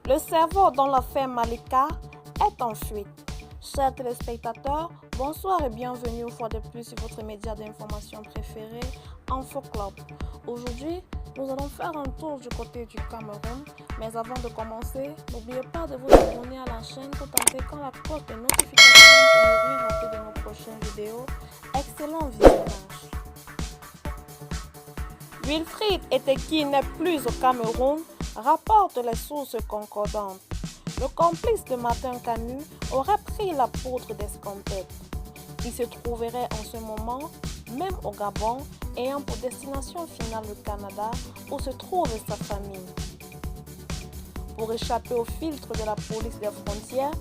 Le cerveau dans l'affaire Malika est en fuite. Chers téléspectateurs, bonsoir et bienvenue une fois de plus sur votre média d'information préféré, InfoClub. Aujourd'hui, nous allons faire un tour du côté du Cameroun, mais avant de commencer, n'oubliez pas de vous abonner à la chaîne tout en cliquant la cloche de notification pour ne rien rater de nos prochaines vidéos. Excellent visionnage. Wilfried Eteki n'est plus au Cameroun, rapportent les sources concordantes. Le complice de Martin Camus aurait pris la poudre d'escampette. Il se trouverait en ce moment, même au Gabon, ayant pour destination finale le Canada, où se trouve sa famille. Pour échapper au filtre de la police des frontières,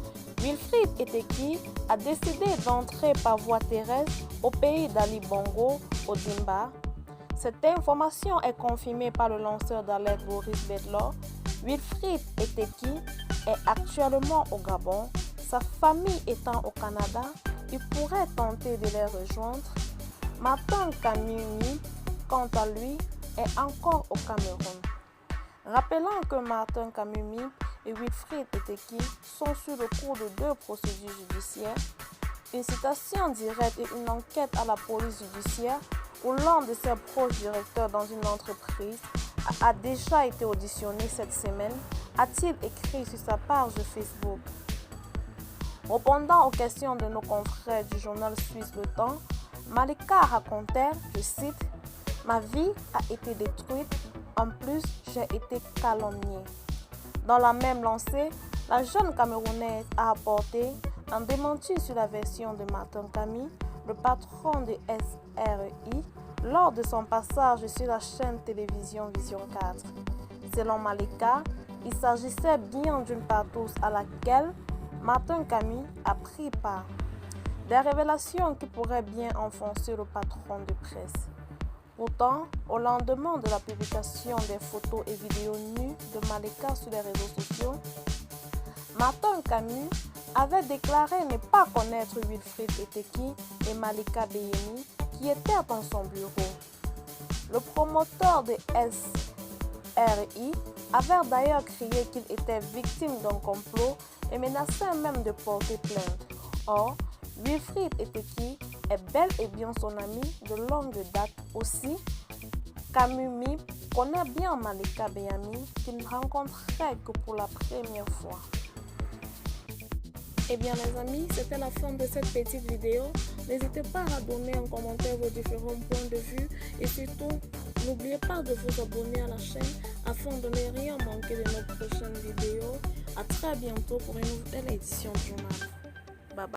Wilfried Eteki a décidé d'entrer par voie terrestre au pays d'Ali Bongo, au Dimba. Cette information est confirmée par le lanceur d'alerte Boris Bedlor. Wilfried Eteki est actuellement au Gabon. Sa famille étant au Canada, il pourrait tenter de les rejoindre. Martin Camus, quant à lui, est encore au Cameroun. Rappelons que Martin Camus et Wilfried Eteki sont sur le cours de deux procédures judiciaires, une citation directe et une enquête à la police judiciaire où l'un de ses proches directeurs dans une entreprise a déjà été auditionné cette semaine, a-t-il écrit sur sa page Facebook. Répondant aux questions de nos confrères du journal suisse Le Temps, Malika racontait, je cite, « Ma vie a été détruite, en plus j'ai été calomniée ». Dans la même lancée, la jeune Camerounaise a apporté un démenti sur la version de Martin Camus, le patron de SRI, lors de son passage sur la chaîne télévision Vision 4. Selon Malika, il s'agissait bien d'une partouze à laquelle Martin Camus a pris part. Des révélations qui pourraient bien enfoncer le patron de presse. Pourtant, au lendemain de la publication des photos et vidéos nues de Malika sur les réseaux sociaux, Martin Camus avait déclaré ne pas connaître Wilfried Eteki et Malika Beyeni qui étaient dans son bureau. Le promoteur de SRI avait d'ailleurs crié qu'il était victime d'un complot et menaçait même de porter plainte. Or, Wilfried Eteki est bel et bien son ami de longue date aussi. Camus connaît bien Malika Beyeni qu'il ne rencontrait que pour la première fois. Eh bien les amis, c'était la fin de cette petite vidéo. N'hésitez pas à donner en commentaire vos différents points de vue et surtout, n'oubliez pas de vous abonner à la chaîne afin de ne rien manquer de nos prochaines vidéos. À très bientôt pour une nouvelle édition du journal.